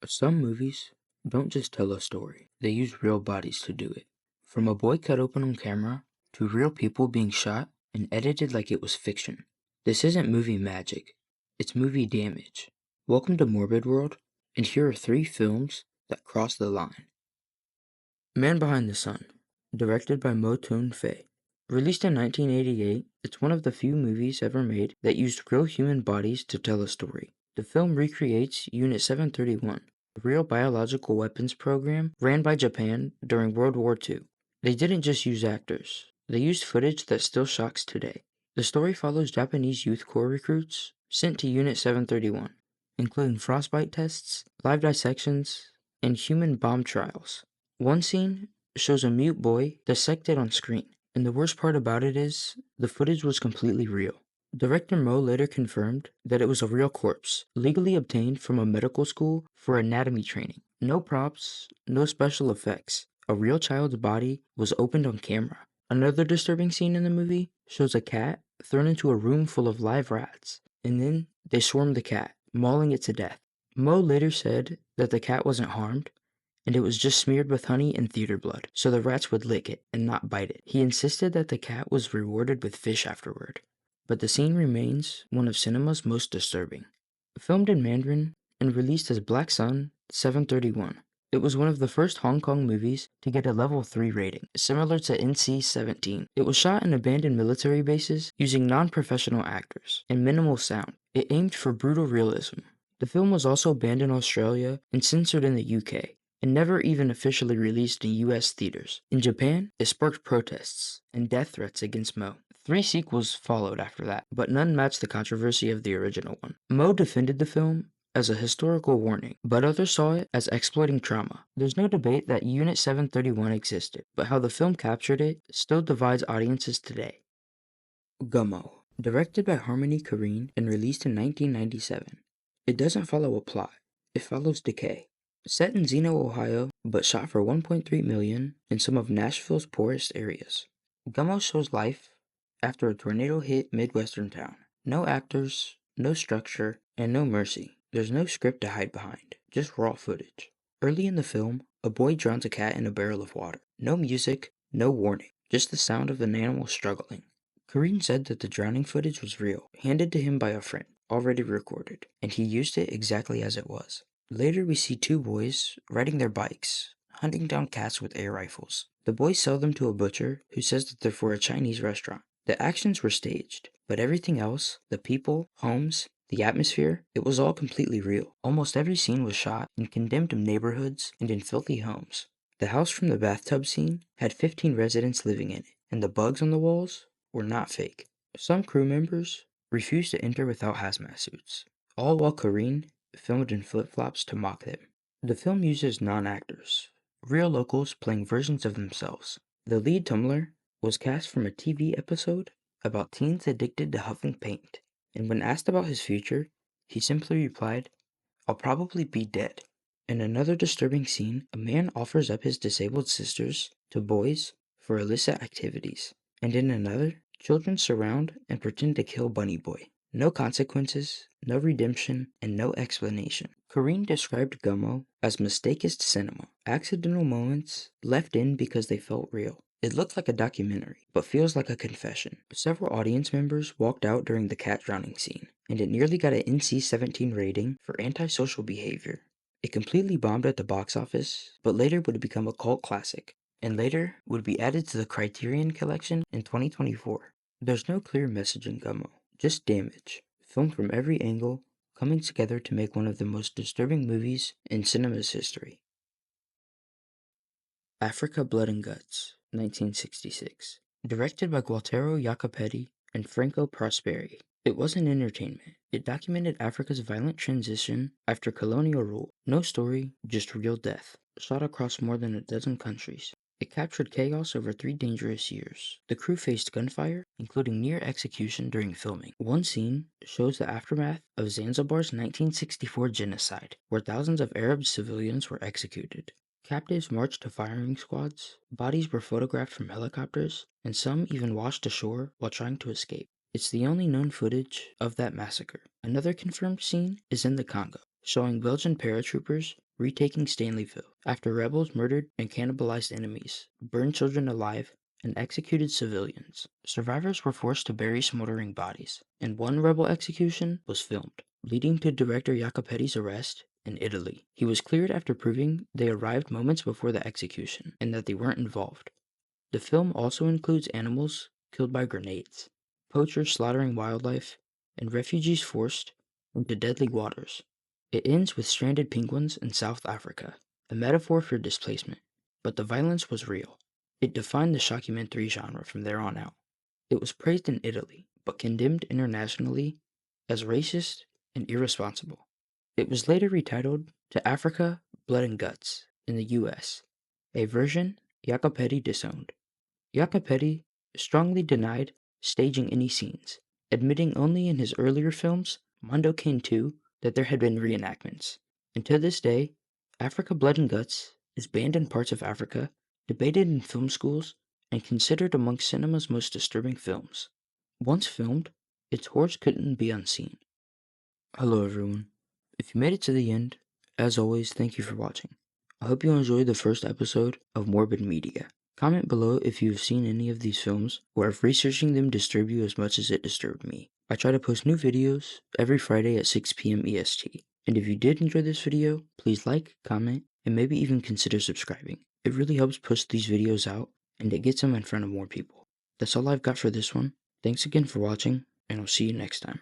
Some movies don't just tell a story, they use real bodies to do it. From a boy cut open on camera to real people being shot and edited like it was fiction. This isn't movie magic, it's movie damage. Welcome to Morbid World, and here are 3 films that cross the line. Man Behind the Sun, directed by Mo Tun Fei. Released in 1988, it's one of the few movies ever made that used real human bodies to tell a story. The film recreates Unit 731, a real biological weapons program ran by Japan during World War II. They didn't just use actors, they used footage that still shocks today. The story follows Japanese Youth Corps recruits sent to Unit 731, including frostbite tests, live dissections, and human bomb trials. One scene shows a mute boy dissected on screen, and the worst part about it is the footage was completely real. Director Mo later confirmed that it was a real corpse, legally obtained from a medical school for anatomy training. No props, no special effects. A real child's body was opened on camera. Another disturbing scene in the movie shows a cat thrown into a room full of live rats, and then they swarm the cat, mauling it to death. Mo later said that the cat wasn't harmed, and it was just smeared with honey and theater blood, so the rats would lick it and not bite it. He insisted that the cat was rewarded with fish afterward. But the scene remains one of cinema's most disturbing. Filmed in Mandarin and released as Black Sun 731, it was one of the first Hong Kong movies to get a level 3 rating, similar to NC-17. It was shot in abandoned military bases using non-professional actors and minimal sound. It aimed for brutal realism. The film was also banned in Australia and censored in the UK, and never even officially released in US theaters. In Japan, it sparked protests and death threats against Mo. 3 sequels followed after that, but none matched the controversy of the original one. Mo defended the film as a historical warning, but others saw it as exploiting trauma. There's no debate that Unit 731 existed, but how the film captured it still divides audiences today. Gummo, directed by Harmony Korine and released in 1997. It doesn't follow a plot, it follows decay. Set in Zeno, Ohio, but shot for $1.3 million in some of Nashville's poorest areas. Gummo shows life after a tornado hit Midwestern town. No actors, no structure, and no mercy. There's no script to hide behind, just raw footage. Early in the film, a boy drowns a cat in a barrel of water. No music, no warning, just the sound of an animal struggling. Korine said that the drowning footage was real, handed to him by a friend, already recorded, and he used it exactly as it was. Later we see 2 boys riding their bikes, hunting down cats with air rifles. The boys sell them to a butcher who says that they're for a Chinese restaurant. The actions were staged, but everything else, the people, homes, the atmosphere, it was all completely real. Almost every scene was shot in condemned neighborhoods and in filthy homes. The house from the bathtub scene had 15 residents living in it, and the bugs on the walls were not fake. Some crew members refused to enter without hazmat suits, all while Korine filmed in flip-flops to mock them. The film uses non-actors, real locals playing versions of themselves. The lead Tumblr was cast from a TV episode about teens addicted to huffing paint, and when asked about his future, he simply replied, "I'll probably be dead." In another disturbing scene, a man offers up his disabled sisters to boys for illicit activities, and in another, children surround and pretend to kill Bunny Boy. No consequences, no redemption, and no explanation. Korine described Gummo as mistakest cinema, accidental moments left in because they felt real. It looked like a documentary, but feels like a confession. Several audience members walked out during the cat drowning scene, and it nearly got an NC-17 rating for antisocial behavior. It completely bombed at the box office, but later would become a cult classic, and later would be added to the Criterion Collection in 2024. There's no clear message in Gummo, just damage, filmed from every angle, coming together to make one of the most disturbing movies in cinema's history. Africa Blood and Guts, 1966. Directed by Gualtero Jacopetti and Franco Prosperi. It wasn't entertainment. It documented Africa's violent transition after colonial rule. No story, just real death. Shot across more than a dozen countries. It captured chaos over 3 dangerous years. The crew faced gunfire, including near execution during filming. One scene shows the aftermath of Zanzibar's 1964 genocide, where thousands of Arab civilians were executed. Captives marched to firing squads, bodies were photographed from helicopters, and some even washed ashore while trying to escape. It's the only known footage of that massacre. Another confirmed scene is in the Congo, showing Belgian paratroopers retaking Stanleyville after rebels murdered and cannibalized enemies, burned children alive, and executed civilians. Survivors were forced to bury smoldering bodies, and one rebel execution was filmed, leading to director Jacopetti's arrest in Italy. He was cleared after proving they arrived moments before the execution and that they weren't involved. The film also includes animals killed by grenades, poachers slaughtering wildlife, and refugees forced into deadly waters. It ends with stranded penguins in South Africa, a metaphor for displacement, but the violence was real. It defined the shockumentary genre from there on out. It was praised in Italy, but condemned internationally as racist and irresponsible. It was later retitled To Africa, Blood and Guts in the US, a version Jacopetti disowned. Jacopetti strongly denied staging any scenes, admitting only in his earlier films, Mondo Cane 2, that there had been reenactments. And to this day, Africa Blood and Guts is banned in parts of Africa, debated in film schools, and considered among cinema's most disturbing films. Once filmed, its horrors couldn't be unseen. Hello everyone. If you made it to the end, as always, thank you for watching. I hope you enjoyed the first episode of Morbid Media. Comment below if you've seen any of these films, or if researching them disturbed you as much as it disturbed me. I try to post new videos every Friday at 6 p.m. EST. And if you did enjoy this video, please like, comment, and maybe even consider subscribing. It really helps push these videos out, and it gets them in front of more people. That's all I've got for this one. Thanks again for watching, and I'll see you next time.